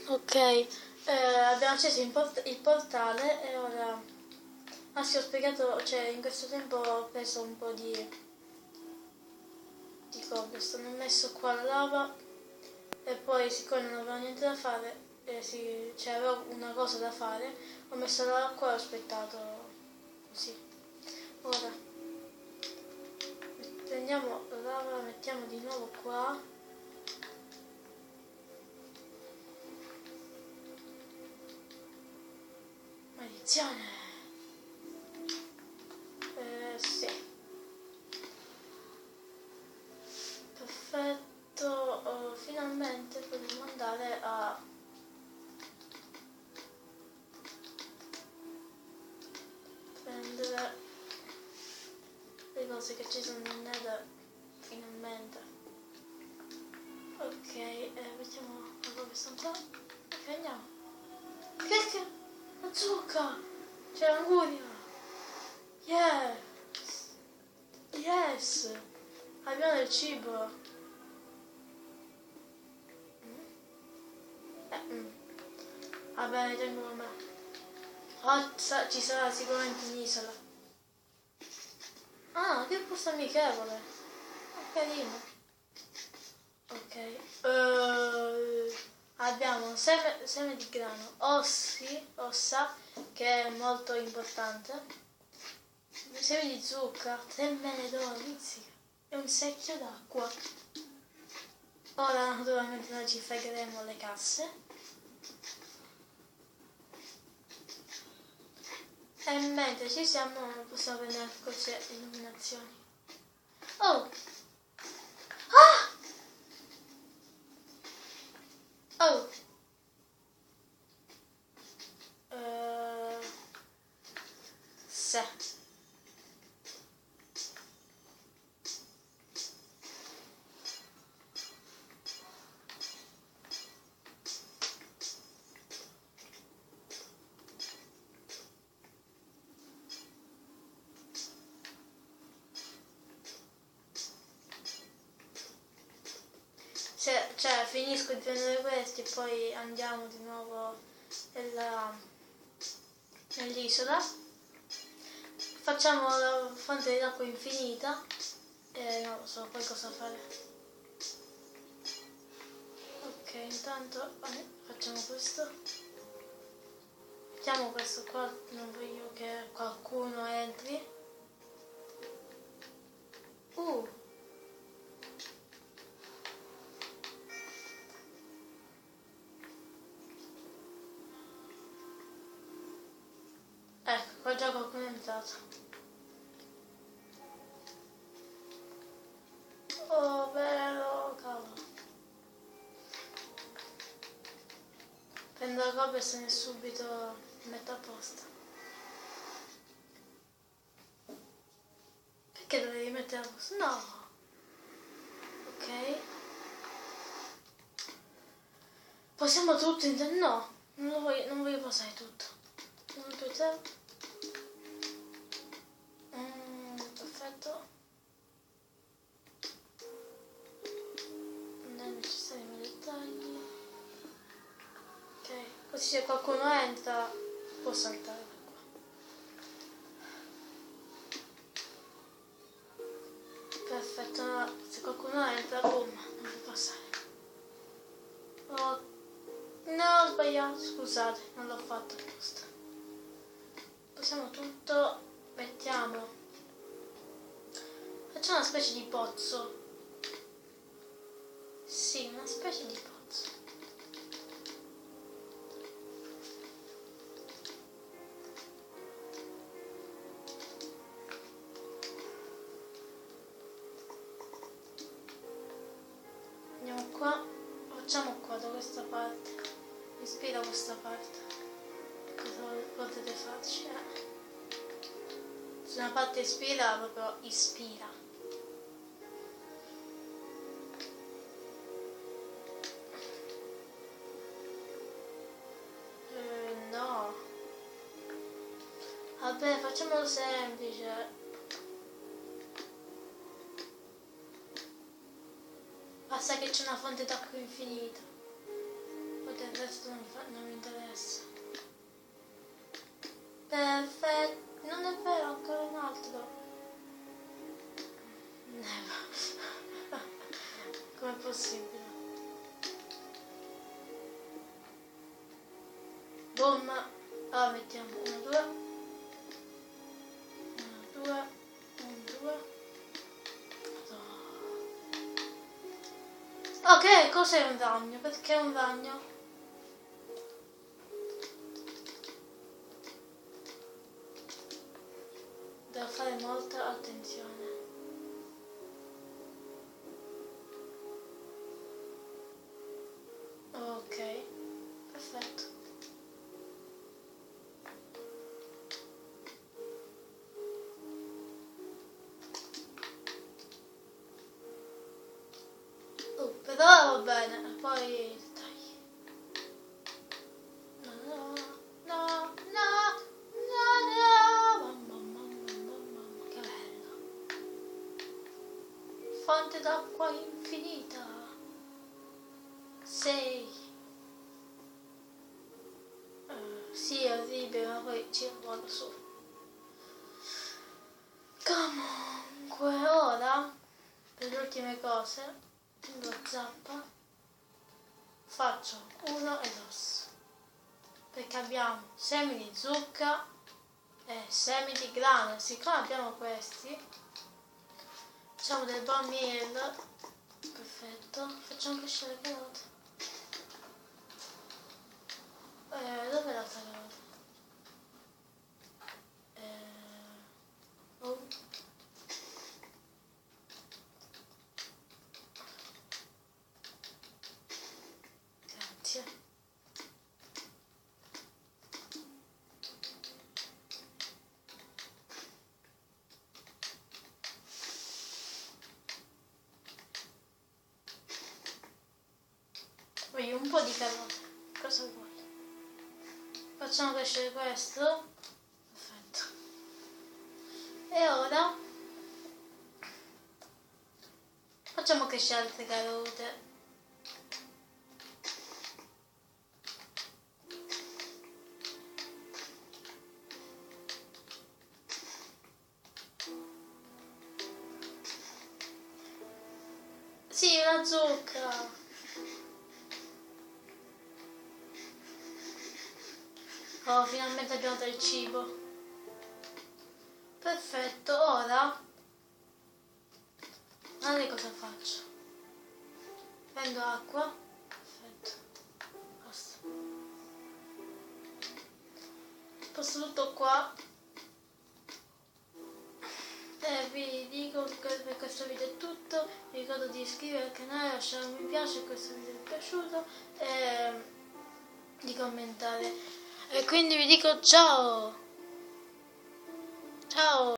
Ok, abbiamo acceso il portale e ora... Ah sì, ho spiegato, cioè in questo tempo ho preso un po' di cobblestone, ho messo qua la lava e poi siccome non avevo niente da fare, cioè avevo una cosa da fare, ho messo l'acqua e ho aspettato così. Ora prendiamo la lava, la mettiamo di nuovo qua. Maledizione! Sì. Perfetto, finalmente potremo andare a prendere le cose che ci sono nel nether, finalmente. Ok, mettiamo la cobblestone qua. Ok, andiamo. Che? La zucca! C'è l'anguria! Yes! Yes! Abbiamo del cibo! Va bene, tengo con me. Oh, ci sarà sicuramente un'isola. Ah, che posto amichevole! Carino. Ok. Abbiamo seme di grano, ossa, che è molto importante. Semi di zucca, 3 mele d'oro, mizzica. E un secchio d'acqua. Ora naturalmente noi ci fregheremo le casse. E mentre ci siamo possiamo prendere queste illuminazioni. Oh! Ah! Oh! Se. Cioè finisco di prendere questi e poi andiamo di nuovo nell'isola. Facciamo la fonte d'acqua infinita e non lo so poi cosa fare. Ok, intanto facciamo questo. Mettiamo questo qua, non voglio che qualcuno entri. Ecco, qua già qualcuno è entrato. Oh, bello, cavolo. Prendo la copia e se ne subito metto a posto. Perché dovevi mettere a posto? No. Ok. Possiamo tutto no, non voglio passare tutto. 1, 2, 3. Perfetto. Non è necessario i dettagli. Ok, così se qualcuno entra può saltare da qua. Perfetto, no, se qualcuno entra, boom, non può passare. Oh, no, ho sbagliato, scusate, non l'ho fatto apposta. Passiamo tutto, facciamo una specie di pozzo. Sì, una specie di pozzo. Andiamo qua, facciamo qua da questa parte. Ispira questa parte. Cosa potete farci? Se una parte ispira, proprio ispira. No. Vabbè, facciamolo semplice. Basta che c'è una fonte d'acqua infinita. Potete resto non mi interessa. Perfetto, non è vero, ancora un altro. Com'è possibile? Bomba. Ah, mettiamo 1, 2. 1, 2. 1, 2. Ok, cos'è un ragno? Perché un ragno? Devo fare molta attenzione. Ok, perfetto. Però va bene, poi dai. No, no, no, no, no, mamma, che bello. Fonte d'acqua infinita. 6. Sì, è orribile, ma poi ci vado su. Comunque, ora, per le ultime cose, lo zappa, faccio 1 e 2, perché abbiamo semi di zucca e semi di grano. Siccome abbiamo questi, facciamo del bone meal. Perfetto, facciamo crescere le carote. Dove è la carota? Oh. Grazie. Voglio un po' di carote. Cosa vuoi? Facciamo crescere questo. Perfetto. E ora facciamo crescere altre carote. Sì, una zucca. Oh, finalmente abbiamo del cibo. Perfetto, ora guardate cosa faccio. Prendo acqua. Perfetto. Basta. Posto tutto qua. E vi dico che per questo video è tutto. Vi ricordo di iscrivervi al canale, lasciare un mi piace se questo video vi è piaciuto e di commentare. E quindi vi dico ciao! Ciao!